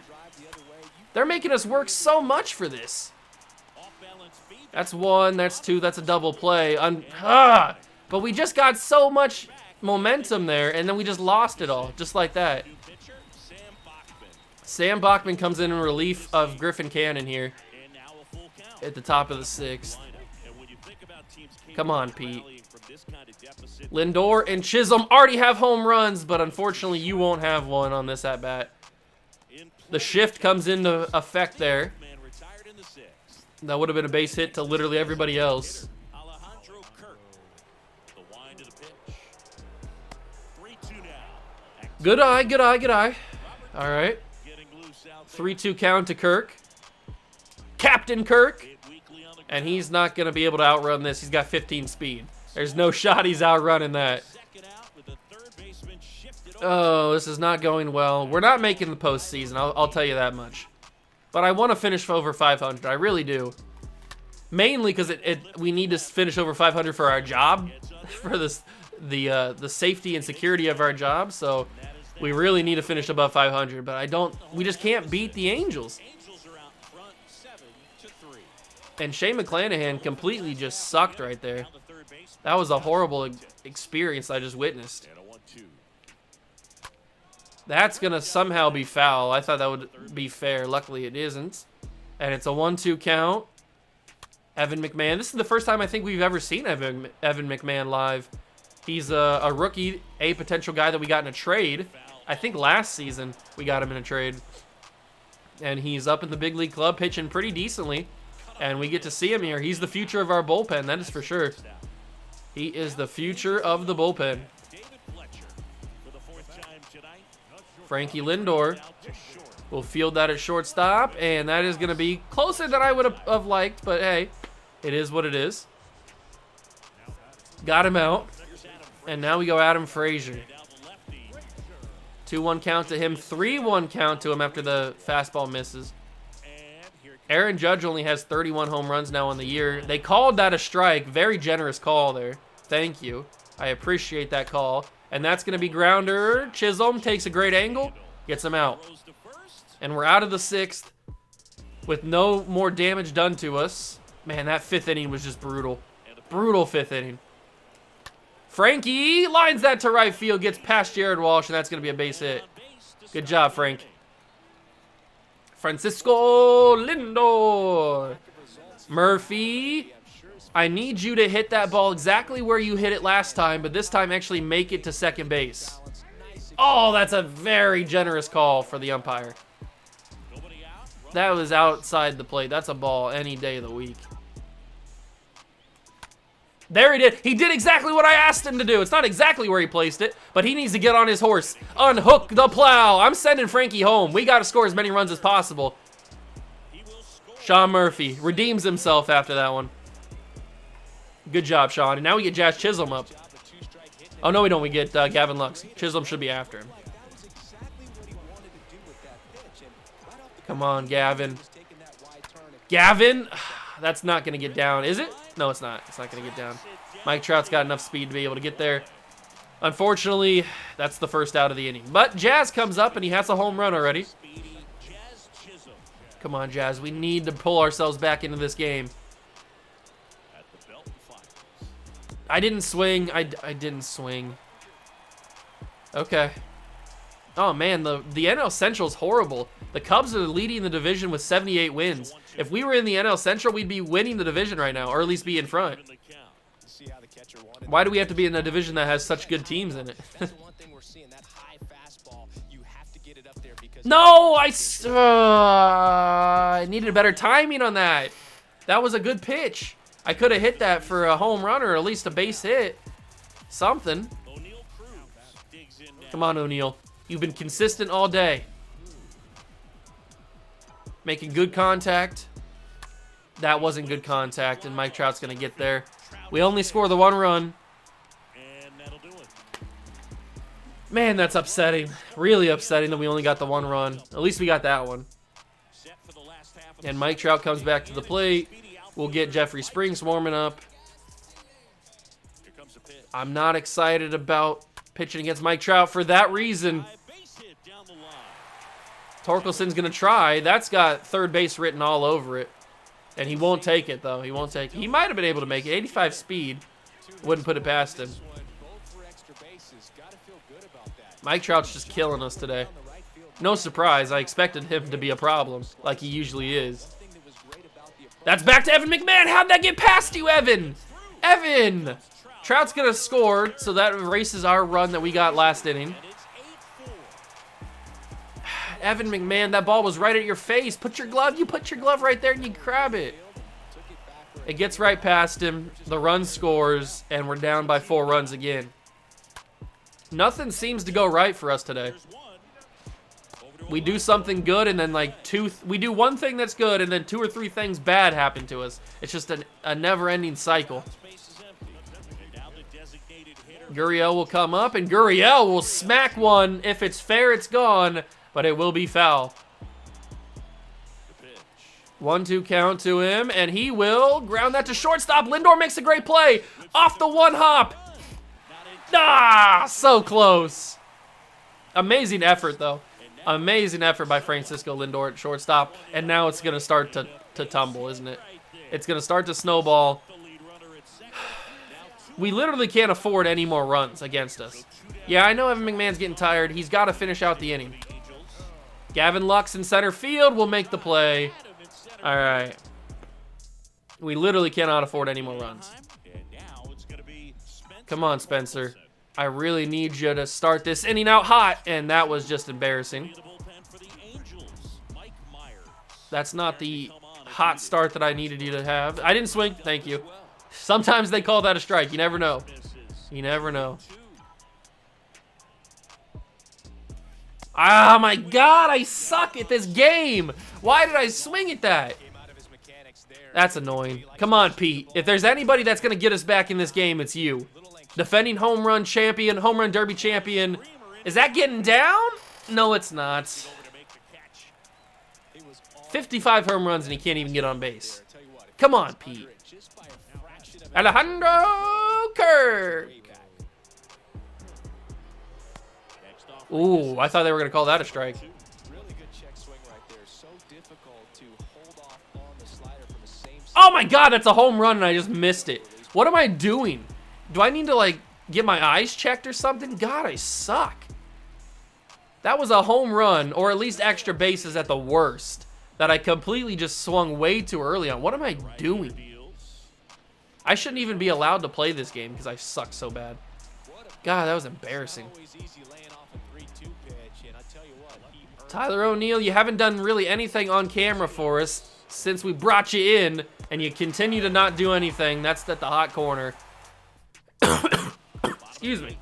They're making us work so much for this. That's 1, that's 2, that's a double play. But we just got so much momentum there, and then we just lost it all, just like that. Sam Bachman comes in relief of Griffin Cannon here at the top of the 6th. Come on, Pete. Lindor and Chisholm already have home runs, but unfortunately you won't have one on this at-bat. The shift comes into effect there. That would have been a base hit to literally everybody else. Good eye, good eye, good eye. All right. 3-2 count to Kirk. Captain Kirk. And he's not going to be able to outrun this. He's got 15 speed. There's no shot he's outrunning that. Oh, this is not going well. We're not making the postseason, I'll tell you that much. But I want to finish over 500. I really do. Mainly because we need to finish over 500 for our job, for the safety and security of our job. So we really need to finish above 500. But we just can't beat the Angels. And Shane McClanahan completely just sucked right there. That was a horrible experience I just witnessed. That's going to somehow be foul. I thought that would be fair. Luckily, it isn't. And it's a 1-2 count. Evan McMahon. This is the first time I think we've ever seen Evan McMahon live. He's a rookie, a potential guy that we got in a trade. I think last season we got him in a trade. And he's up in the big league club pitching pretty decently. And we get to see him here. He's the future of our bullpen, that is for sure. He is the future of the bullpen. Frankie Lindor will field that at shortstop, and that is going to be closer than I would have liked, but hey, it is what it is. Got him out, and now we go Adam Frazier. 2-1 count to him, 3-1 count to him after the fastball misses. Aaron Judge only has 31 home runs now on the year. They called that a strike. Very generous call there. Thank you. I appreciate that call. And that's going to be grounder. Chisholm takes a great angle. Gets him out. And we're out of the 6th with no more damage done to us. Man, that 5th inning was just brutal. Brutal 5th inning. Frankie lines that to right field. Gets past Jared Walsh, and that's going to be a base hit. Good job, Frank. Francisco Lindor. Murphy. I need you to hit that ball exactly where you hit it last time, but this time actually make it to second base. Oh, that's a very generous call for the umpire. That was outside the plate. That's a ball any day of the week. There he did. He did exactly what I asked him to do. It's not exactly where he placed it, but he needs to get on his horse. Unhook the plow. I'm sending Frankie home. We got to score as many runs as possible. Sean Murphy redeems himself after that one. Good job, Sean. And now we get Jazz Chisholm up. Oh, no, we don't. We get Gavin Lux. Chisholm should be after him. Come on, Gavin. Gavin? That's not going to get down, is it? No, it's not. It's not going to get down. Mike Trout's got enough speed to be able to get there. Unfortunately, that's the first out of the inning. But Jazz comes up, and he has a home run already. Come on, Jazz. We need to pull ourselves back into this game. I didn't swing. I didn't swing. Okay. Oh, man, the NL Central's horrible. The Cubs are leading the division with 78 wins. If we were in the NL Central, we'd be winning the division right now, or at least be in front. Why do we have to be in a division that has such good teams in it? No, I needed better timing on that. That was a good pitch. I could have hit that for a home run or at least a base hit. Something. Come on, O'Neal. You've been consistent all day. Making good contact. That wasn't good contact, and Mike Trout's going to get there. We only score the 1 run. Man, that's upsetting. Really upsetting that we only got the 1 run. At least we got that one. And Mike Trout comes back to the plate. We'll get Jeffrey Springs warming up. I'm not excited about pitching against Mike Trout for that reason. Torkelson's going to try. That's got third base written all over it. And he won't take it, though. He won't take it. He might have been able to make it. 85 speed. Wouldn't put it past him. Mike Trout's just killing us today. No surprise. I expected him to be a problem, like he usually is. That's back to Evan McMahon. How'd that get past you, Evan? Evan! Trout's gonna score, so that erases our run that we got last inning. Evan McMahon, that ball was right at your face. Put your glove, you put your glove right there and you grab it. It gets right past him, the run scores, and we're down by 4 runs again. Nothing seems to go right for us today. We do something good and then like we do one thing that's good and then 2 or 3 things bad happen to us. It's just a never-ending cycle. Gurriel will come up and Gurriel will smack one. If it's fair, it's gone, but it will be foul. 1-2 count to him, and he will ground that to shortstop. Lindor makes a great play off the 1 hop. Ah, so close. Amazing effort, though. Amazing effort by Francisco Lindor at shortstop, and now it's going to start to tumble, isn't it? It's going to start to snowball. We literally can't afford any more runs against us. Yeah, I know Evan McMahon's getting tired. He's got to finish out the inning. Gavin Lux in center field will make the play. All right. We literally cannot afford any more runs. Come on, Spencer. I really need you to start this inning out hot, and that was just embarrassing. That's not the hot start that I needed you to have. I didn't swing. Thank you. Sometimes they call that a strike. You never know. You never know. Oh my God, I suck at this game. Why did I swing at that? That's annoying. Come on, Pete. If there's anybody that's going to get us back in this game, it's you. Defending home run champion, home run derby champion. Is that getting down? No, it's not. 55 home runs and he can't even get on base. Come on, Pete. Alejandro Kirk. Ooh, I thought they were going to call that a strike. Oh my God, that's a home run and I just missed it. What am I doing? Do I need to like get my eyes checked or something? God, I suck. That was a home run, or at least extra bases at the worst, that I completely just swung way too early on. What am I doing? I shouldn't even be allowed to play this game because I suck so bad. God, that was embarrassing. Tyler O'Neill, you haven't done really anything on camera for us since we brought you in, and you continue to not do anything. That's at the hot corner. Excuse me.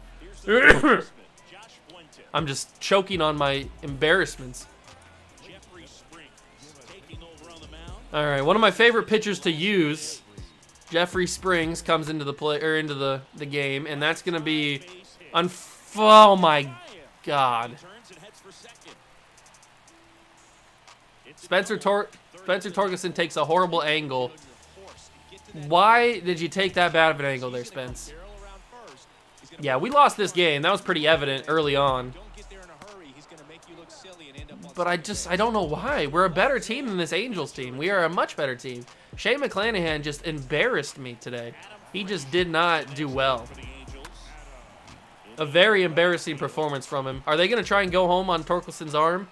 I'm just choking on my embarrassments. All right, one of my favorite pitchers to use, Jeffrey Springs, comes into the play or into the game, and that's gonna be oh my God. Spencer Torkelson takes a horrible angle. Why did you take that bad of an angle there, Spence? Yeah, we lost this game. That was pretty evident early on. But I don't know why. We're a better team than this Angels team. We are a much better team. Shane McClanahan just embarrassed me today. He just did not do well. A very embarrassing performance from him. Are they going to try and go home on Torkelson's arm?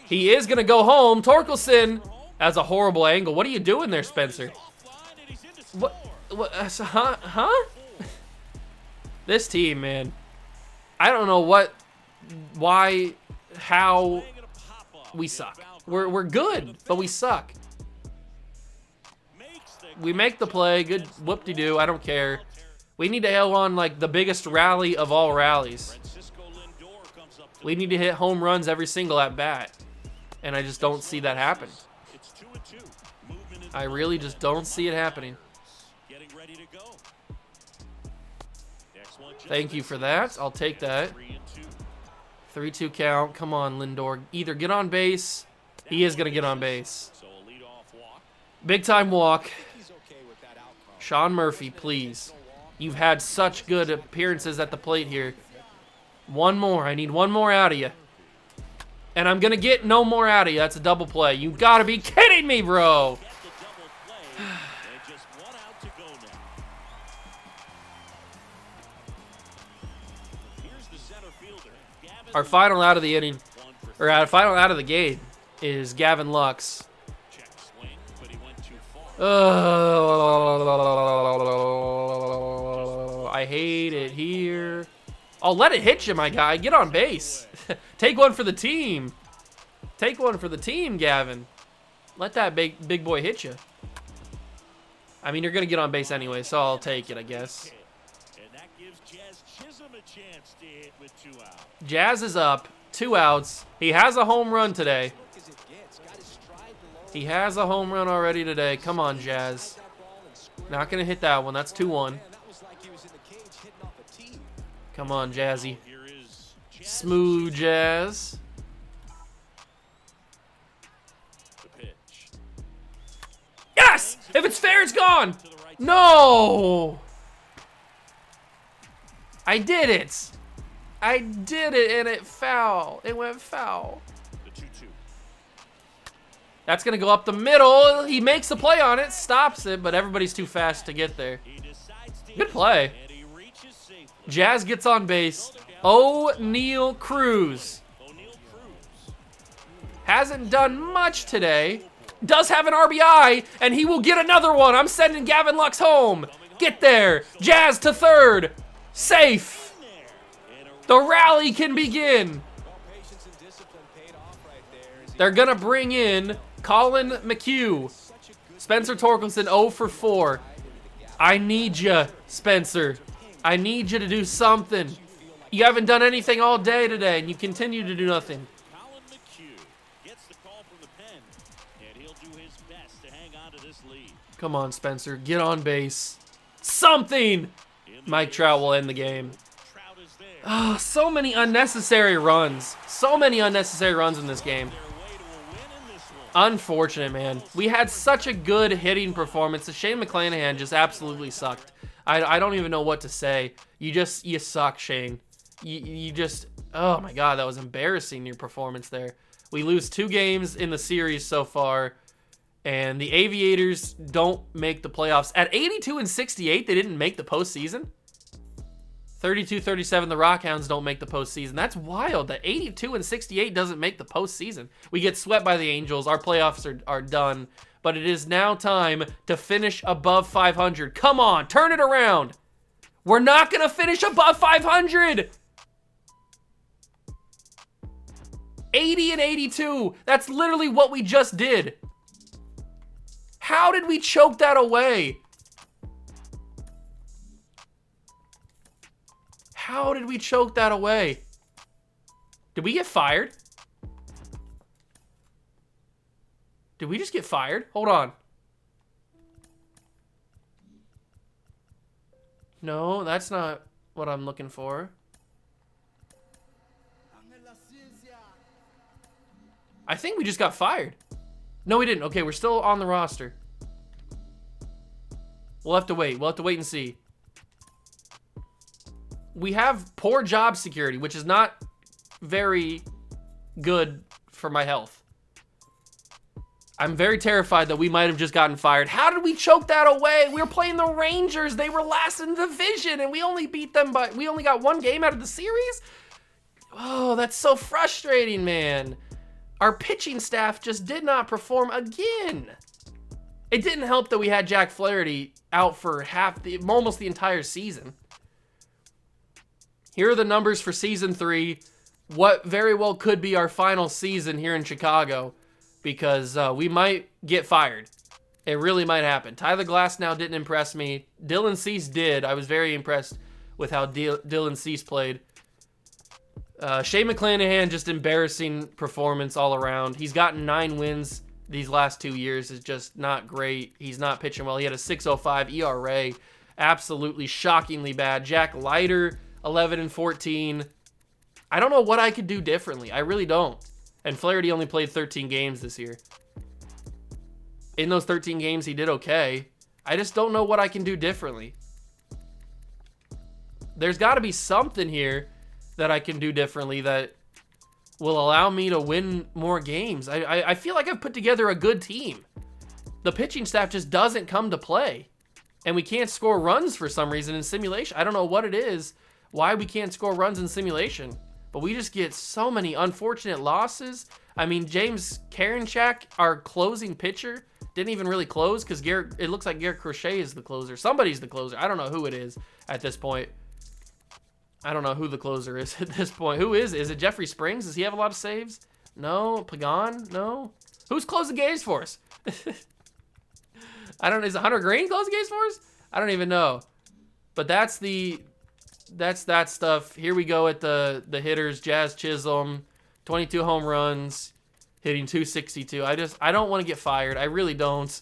He is going to go home. Torkelson has a horrible angle. What are you doing there, Spencer? What huh? This team, man. I don't know why, how we suck. We're good, but we suck. We make the play, good whoop-de-doo, I don't care. We need to hit on like the biggest rally of all rallies. We need to hit home runs every single at bat. And I just don't see that happen. I really just don't see it happening. Thank you for that. I'll take that. 3-2 count. Come on, Lindor. Either get on base. He is going to get on base. Big time walk. Sean Murphy, please. You've had such good appearances at the plate here. One more. I need one more out of you. And I'm going to get no more out of you. That's a double play. You got to be kidding me, bro. Our final out of the inning, or our final out of the game, is Gavin Lux. I hate it here. Oh, let it hit you, my guy. Get on base. Take one for the team. Take one for the team, Gavin. Let that big boy hit you. I mean, you're going to get on base anyway, so I'll take it, I guess. And that gives Jazz Chisholm a chance to hit with 2 outs. Jazz is up, 2 outs. He has a home run today. He has a home run already today. Come on, Jazz. Not going to hit that one. That's 2-1. Come on, Jazzy. Smooth Jazz. Yes! If it's fair, it's gone. No! I did it. I did it, and it foul. It went foul. That's going to go up the middle. He makes the play on it, stops it, but everybody's too fast to get there. Good play. Jazz gets on base. O'Neal Cruz. Hasn't done much today. Does have an RBI, and he will get another one. I'm sending Gavin Lux home. Get there. Jazz to third. Safe. The rally can begin. They're going to bring in Colin McHugh. Spencer Torkelson 0 for 4. I need you, Spencer. I need you to do something. You haven't done anything all day today, and you continue to do nothing. Colin McHugh gets the call from the pen, and he'll do his best to hang on to this lead. Come on, Spencer. Get on base. Something! Mike Trout will end the game. Trout is there. Oh, so many unnecessary runs. So many unnecessary runs in this game. Their way to a win in this one. Unfortunate, man. We had such a good hitting performance. Shane McClanahan just absolutely sucked. I don't even know what to say. You suck, Shane. You just, oh my God, that was embarrassing, your performance there. We lose 2 games in the series so far, and the Aviators don't make the playoffs. At 82-68, they didn't make the postseason. 32-37, the Rockhounds don't make the postseason. That's wild that 82-68 doesn't make the postseason. We get swept by the Angels. Our playoffs are done. But it is now time to finish above 500. Come on, turn it around. We're not going to finish above 500. 80-82. That's literally what we just did. How did we choke that away? How did we choke that away? Did we get fired? Did we just get fired? Hold on. No, that's not what I'm looking for. I think we just got fired. No, we didn't. Okay, we're still on the roster. We'll have to wait. We'll have to wait and see. We have poor job security, which is not very good for my health. I'm very terrified that we might have just gotten fired. How did we choke that away? We were playing the Rangers. They were last in the division, and we only beat them by, we only got 1 game out of the series? Oh, that's so frustrating, man. Our pitching staff just did not perform again. It didn't help that we had Jack Flaherty out for almost the entire season. Here are the numbers for season 3. What very well could be our final season here in Chicago, because we might get fired. It really might happen. Tyler Glasnow didn't impress me. Dylan Cease did. I was very impressed with how Dylan Cease played. Shane McClanahan, just embarrassing performance all around. He's gotten 9 wins these last 2 years. Is just not great. He's not pitching well. He had a 6.05 ERA. Absolutely shockingly bad. Jack Leiter, 11-14. I don't know what I could do differently. I really don't. And Flaherty only played 13 games this year. In those 13 games, he did okay. I just don't know what I can do differently. There's got to be something here that I can do differently that will allow me to win more games. I feel like I've put together a good team. The pitching staff just doesn't come to play. And we can't score runs for some reason in simulation. I don't know what it is, why we can't score runs in simulation. But we just get so many unfortunate losses. I mean, James Karinchak, our closing pitcher, didn't even really close because it looks like Garrett Crochet is the closer. Somebody's the closer. I don't know who it is at this point. I don't know who the closer is at this point. Who is it? Is it Jeffrey Springs? Does he have a lot of saves? No. Pagan? No. Who's closing games for us? I don't know. Is it Hunter Green closing games for us? I don't even know. But that's that stuff. Here we go at the hitters. Jazz Chisholm, 22 home runs, hitting 262. I don't want to get fired. I really don't.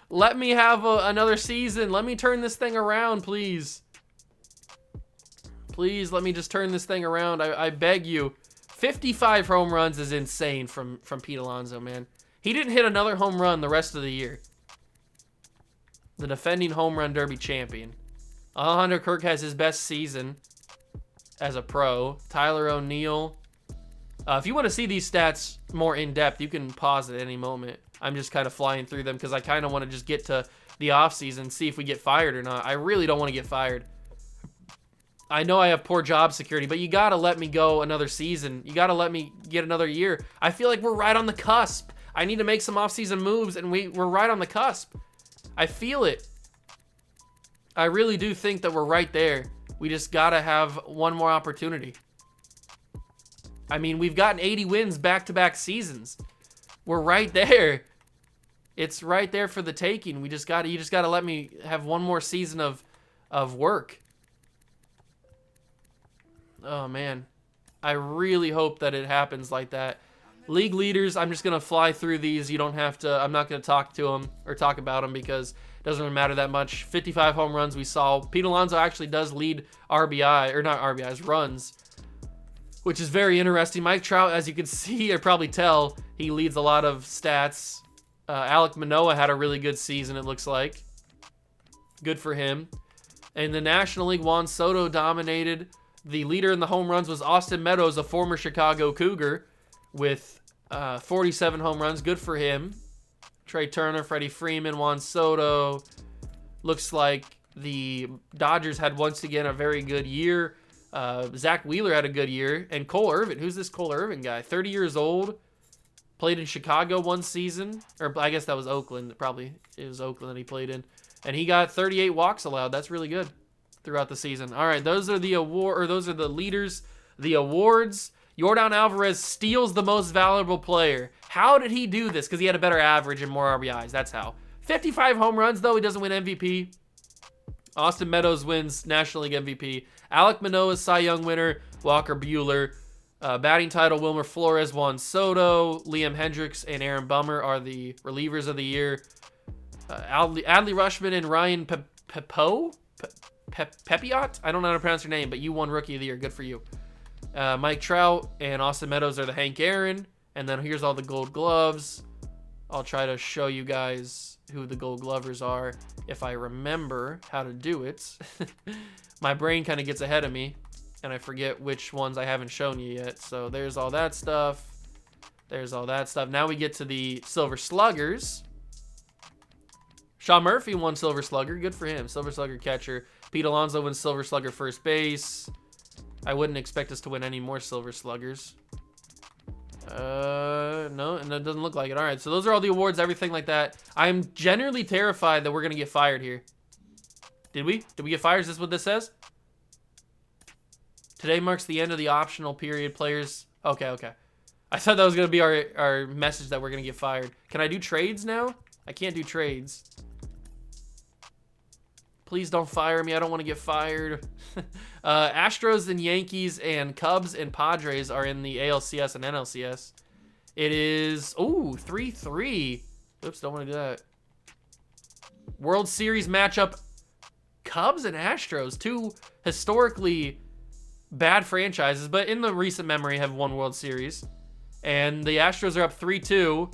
Let me have another season. Let me turn this thing around, please. Please let me just turn this thing around. I beg you. 55 home runs is insane from Pete Alonso, man. He didn't hit another home run the rest of the year. The defending home run derby champion. Alejandro Kirk has his best season as a pro. Tyler O'Neill. If you want to see these stats more in depth, you can pause at any moment. I'm just kind of flying through them because I kind of want to just get to the offseason, see if we get fired or not. I really don't want to get fired. I know I have poor job security, but you got to let me go another season. You got to let me get another year. I feel like we're right on the cusp. I need to make some offseason moves, and we're right on the cusp. I feel it. I really do think that we're right there. We just got to have one more opportunity. I mean, we've gotten 80 wins back-to-back seasons. We're right there. It's right there for the taking. You just got to let me have one more season of work. Oh, man. I really hope that it happens like that. League leaders, I'm just going to fly through these. You don't have to, I'm not going to talk to them or talk about them because it doesn't really matter that much. 55 home runs we saw. Pete Alonso actually does lead RBI, or not RBIs, runs, which is very interesting. Mike Trout, as you can see or probably tell, he leads a lot of stats. Alek Manoah had a really good season, it looks like. Good for him. In the National League, Juan Soto dominated. The leader in the home runs was Austin Meadows, a former Chicago Cougar, with 47 home runs. Good for him. Trey Turner, Freddie Freeman, Juan Soto. Looks like the Dodgers had once again a very good year. Zach Wheeler had a good year. And Cole Irvin. Who's this Cole Irvin guy? 30 years old. Played in Chicago one season. Or I guess that was Oakland. Probably it was Oakland that he played in. And he got 38 walks allowed. That's really good throughout the season. All right, those are the those are the leaders, the awards. Yordan Alvarez steals the most valuable player. How did he do this? Because he had a better average and more RBIs. That's how. 55 home runs, though. He doesn't win MVP. Austin Meadows wins National League MVP. Alek Manoah, Cy Young winner. Walker Buehler. Batting title, Wilmer Flores, Juan Soto. Liam Hendricks and Aaron Bummer are the relievers of the year. Adley Rutschman and Ryan Pepiot? I don't know how to pronounce your name, but you won Rookie of the Year. Good for you. Mike Trout and Austin Meadows are the Hank Aaron. And then here's all the Gold Gloves. I'll try to show you guys who the Gold Glovers are if I remember how to do it. My brain kind of gets ahead of me, and I forget which ones I haven't shown you yet. So there's all that stuff. There's all that stuff. Now we get to the Silver Sluggers. Sean Murphy won Silver Slugger. Good for him. Silver Slugger catcher. Pete Alonso wins Silver Slugger first base. I wouldn't expect us to win any more Silver Sluggers. No, and it doesn't look like it. All right, so those are all the awards, everything like that. I'm generally terrified that we're going to get fired here. Did we? Did we get fired? Is this what this says? Today marks the end of the optional period. Players... Okay. I thought that was going to be our message that we're going to get fired. Can I do trades now? I can't do trades. Please don't fire me. I don't want to get fired. Astros and Yankees and Cubs and Padres are in the ALCS and NLCS. It is, 3-3. Oops, don't want to do that. World Series matchup, Cubs and Astros. Two historically bad franchises, but in the recent memory have won World Series. And the Astros are up 3-2.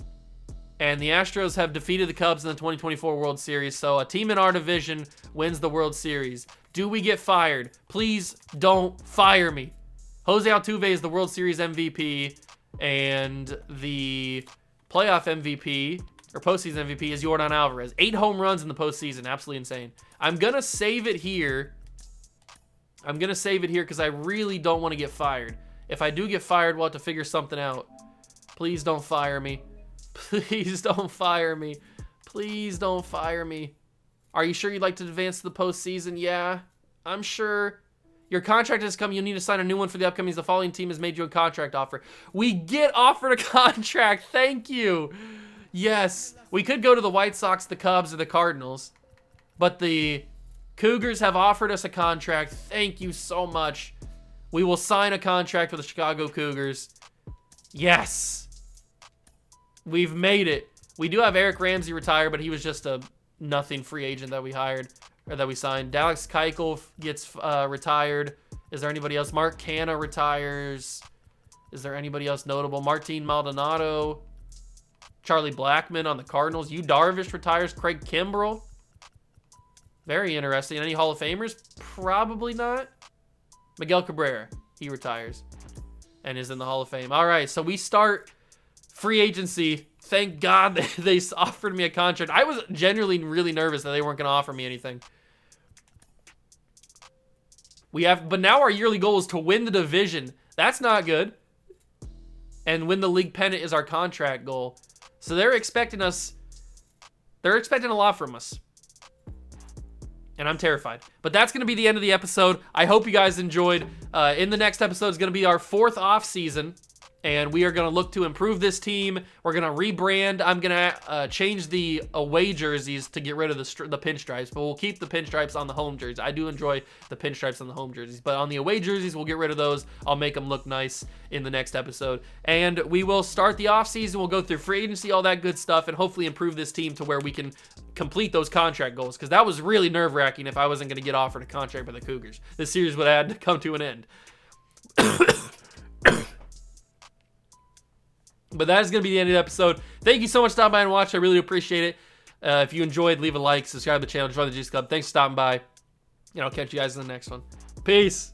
And the Astros have defeated the Cubs in the 2024 World Series. So a team in our division wins the World Series. Do we get fired? Please don't fire me. Jose Altuve is the World Series MVP. And the playoff MVP, or postseason MVP, is Yordan Alvarez. 8 home runs in the postseason. Absolutely insane. I'm going to save it here. Because I really don't want to get fired. If I do get fired, we'll have to figure something out. Please don't fire me. Please don't fire me. Please don't fire me. Are you sure you'd like to advance to the postseason? Yeah, I'm sure. Your contract has come. You'll need to sign a new one for the upcoming. The following team has made you a contract offer. We get offered a contract. Thank you. Yes. We could go to the White Sox, the Cubs, or the Cardinals. But the Cougars have offered us a contract. Thank you so much. We will sign a contract with the Chicago Cougars. Yes. We've made it. We do have Eric Ramsey retired, but he was just a nothing free agent that we hired, or that we signed. Dallas Keuchel gets retired. Is there anybody else? Mark Canha retires. Is there anybody else notable? Martin Maldonado. Charlie Blackmon on the Cardinals. Yu Darvish retires. Craig Kimbrell. Very interesting. Any Hall of Famers? Probably not. Miguel Cabrera. He retires and is in the Hall of Fame. All right, so we start free agency. Thank God they offered me a contract. I was genuinely really nervous that they weren't going to offer me anything. But now our yearly goal is to win the division. That's not good. And win the league pennant is our contract goal. So they're expecting a lot from us. And I'm terrified. But that's going to be the end of the episode. I hope you guys enjoyed. In the next episode is going to be our 4th off season. And we are going to look to improve this team. We're going to rebrand. I'm going to change the away jerseys to get rid of the pinstripes. But we'll keep the pinstripes on the home jerseys. I do enjoy the pinstripes on the home jerseys. But on the away jerseys, we'll get rid of those. I'll make them look nice in the next episode. And we will start the offseason. We'll go through free agency, all that good stuff, and hopefully improve this team to where we can complete those contract goals. Because that was really nerve-wracking if I wasn't going to get offered a contract by the Cougars. This series would have had to come to an end. But that is going to be the end of the episode. Thank you so much for stopping by and watching. I really appreciate it. If you enjoyed, leave a like, subscribe to the channel, join the Juice Club. Thanks for stopping by. And I'll catch you guys in the next one. Peace.